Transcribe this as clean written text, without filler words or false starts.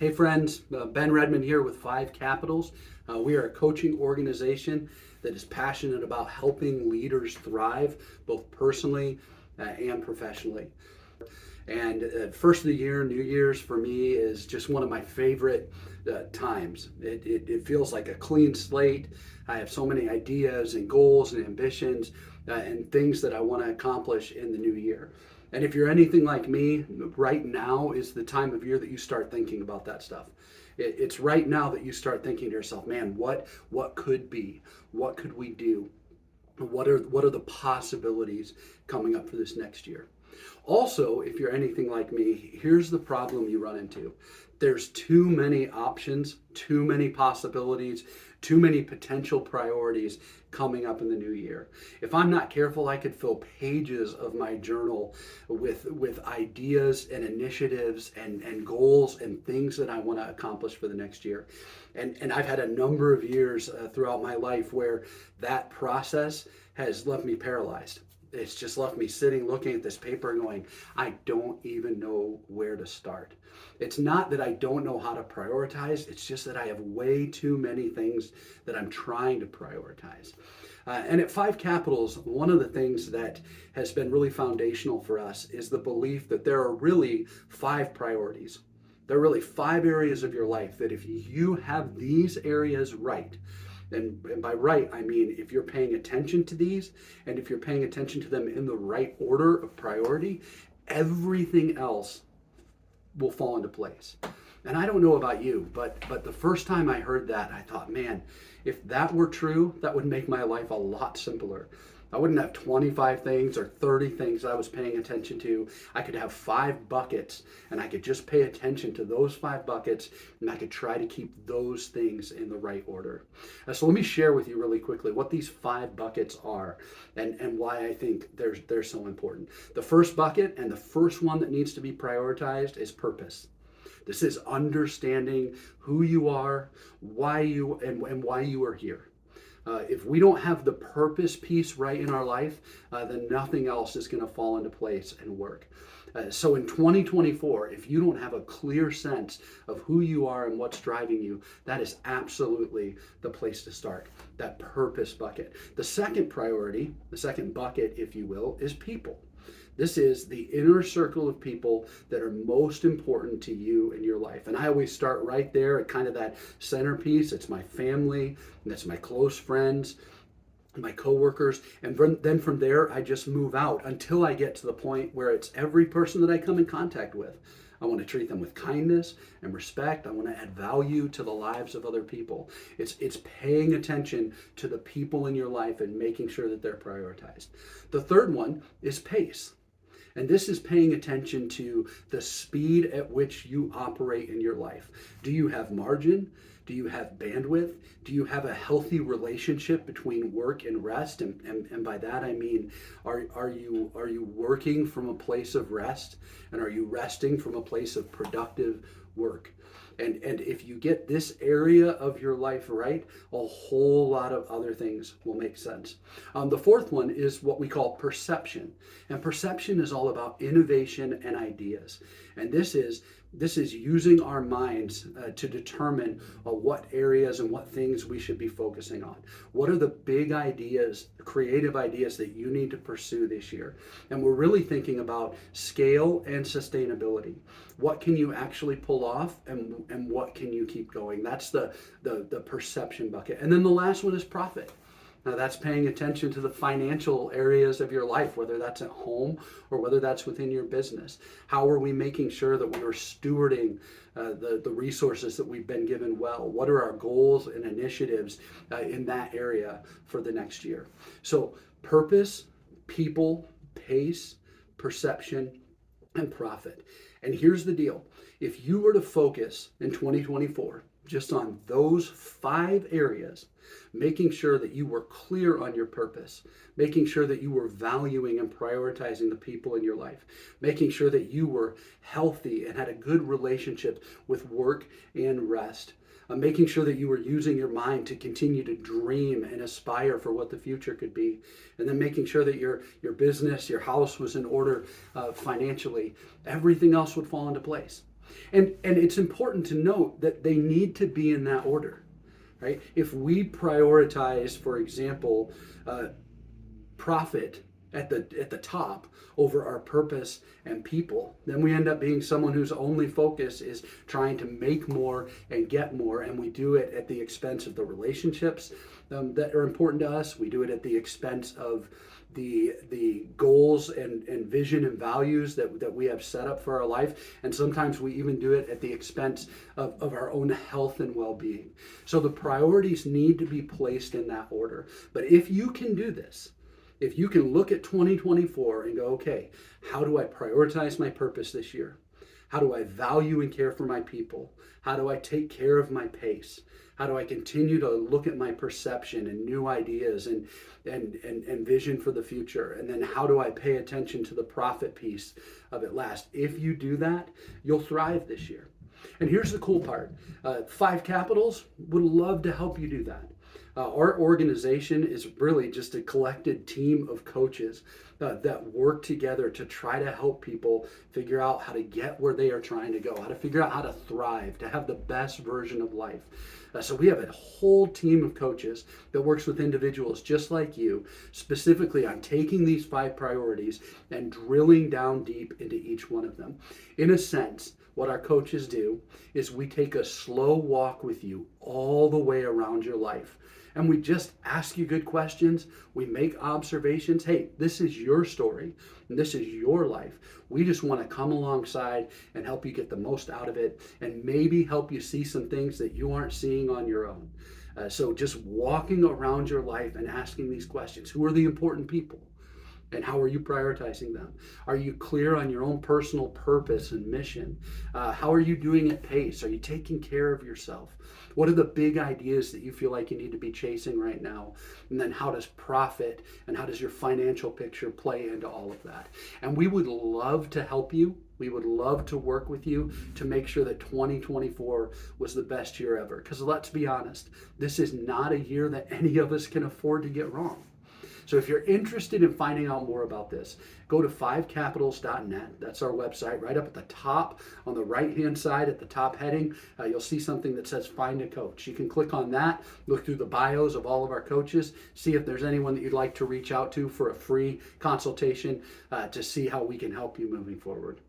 Hey friends, Ben Redmond here with Five Capitals. We are a coaching organization that is passionate about helping leaders thrive both personally and professionally. And first of the year, New Year's for me is just one of my favorite times. It feels like a clean slate. I have so many ideas and goals and ambitions and things that I want to accomplish in the new year. And if you're anything like me, right now is the time of year that you start thinking about that stuff. It's right now that you start thinking to yourself, man, what could be? What could we do? What are the possibilities coming up for this next year? Also, if you're anything like me, here's the problem you run into. There's too many options, too many possibilities, too many potential priorities coming up in the new year. If I'm not careful, I could fill pages of my journal with ideas and initiatives and goals and things that I want to accomplish for the next year. And I've had a number of years throughout my life where that process has left me paralyzed. It's just left me sitting looking at this paper and going, I don't even know where to start. It's not that I don't know how to prioritize, it's just that I have way too many things that I'm trying to prioritize. And at Five Capitals, one of the things that has been really foundational for us is the belief that there are really five priorities. There are really five areas of your life that if you have these areas right, and by right, I mean if you're paying attention to these and if you're paying attention to them in the right order of priority, everything else will fall into place. And I don't know about you, but the first time I heard that, I thought, man, if that were true, that would make my life a lot simpler. I wouldn't have 25 things or 30 things I was paying attention to. I could have five buckets and I could just pay attention to those five buckets and I could try to keep those things in the right order. So let me share with you really quickly what these five buckets are and why I think they're so important. The first bucket and the first one that needs to be prioritized is purpose. This is understanding who you are, why you and why you are here. If we don't have the purpose piece right in our life, then nothing else is going to fall into place and work. So in 2024, if you don't have a clear sense of who you are and what's driving you, that is absolutely the place to start, that purpose bucket. The second priority, the second bucket, if you will, is people. This is the inner circle of people that are most important to you in your life. And I always start right there at kind of that centerpiece. It's my family, and that's my close friends, my coworkers. And then from there, I just move out until I get to the point where it's every person that I come in contact with. I want to treat them with kindness and respect. I want to add value to the lives of other people. It's paying attention to the people in your life and making sure that they're prioritized. The third one is pace. And this is paying attention to the speed at which you operate in your life. Do you have margin? Do you have bandwidth? Do you have a healthy relationship between work and rest? And by that I mean, are you working from a place of rest? And are you resting from a place of productive work? And if you get this area of your life right, a whole lot of other things will make sense. The fourth one is what we call perception. And perception is all about innovation and ideas. And this is using our minds to determine what areas and what things we should be focusing on. What are the big ideas, creative ideas that you need to pursue this year? And we're really thinking about scale and sustainability. What can you actually pull off and what can you keep going? That's the perception bucket. And then the last one is profit. Now that's paying attention to the financial areas of your life, whether that's at home or whether that's within your business. How are we making sure that we are stewarding the resources that we've been given well? What are our goals and initiatives in that area for the next year? So purpose, people, pace, perception, and profit. And here's the deal. If you were to focus in 2024 just on those five areas, making sure that you were clear on your purpose, making sure that you were valuing and prioritizing the people in your life, making sure that you were healthy and had a good relationship with work and rest, making sure that you were using your mind to continue to dream and aspire for what the future could be, and then making sure that your business, your house was in order financially, everything else would fall into place. And it's important to note that they need to be in that order, right? If we prioritize, for example, profit at the top over our purpose and people, then we end up being someone whose only focus is trying to make more and get more, and we do it at the expense of the relationships that are important to us. We do it at the expense of the goals and vision and values that we have set up for our life, and sometimes we even do it at the expense of our own health and well-being. So the priorities need to be placed in that order. But if you can do this, if you can look at 2024 and go, okay, how do I prioritize my purpose this year? How do I value and care for my people? How do I take care of my pace? How do I continue to look at my perception and new ideas and vision for the future? And then how do I pay attention to the profit piece of it last? If you do that, you'll thrive this year. And here's the cool part. 5 Capitals would love to help you do that. Our organization is really just a collected team of coaches that work together to try to help people figure out how to get where they are trying to go, how to figure out how to thrive, to have the best version of life. So we have a whole team of coaches that works with individuals just like you, specifically on taking these 5 priorities and drilling down deep into each one of them. In a sense, what our coaches do is we take a slow walk with you all the way around your life. And we just ask you good questions. We make observations. Hey, this is your story, and this is your life. We just want to come alongside and help you get the most out of it, and maybe help you see some things that you aren't seeing on your own. So just walking around your life and asking these questions. Who are the important people? And how are you prioritizing them? Are you clear on your own personal purpose and mission? How are you doing at pace? Are you taking care of yourself? What are the big ideas that you feel like you need to be chasing right now? And then how does profit and how does your financial picture play into all of that? And we would love to help you. We would love to work with you to make sure that 2024 was the best year ever. Because let's be honest, this is not a year that any of us can afford to get wrong. So if you're interested in finding out more about this, go to 5capitals.net. That's our website. Right up at the top, on the right-hand side at the top heading, you'll see something that says Find a Coach. You can click on that, look through the bios of all of our coaches, see if there's anyone that you'd like to reach out to for a free consultation to see how we can help you moving forward.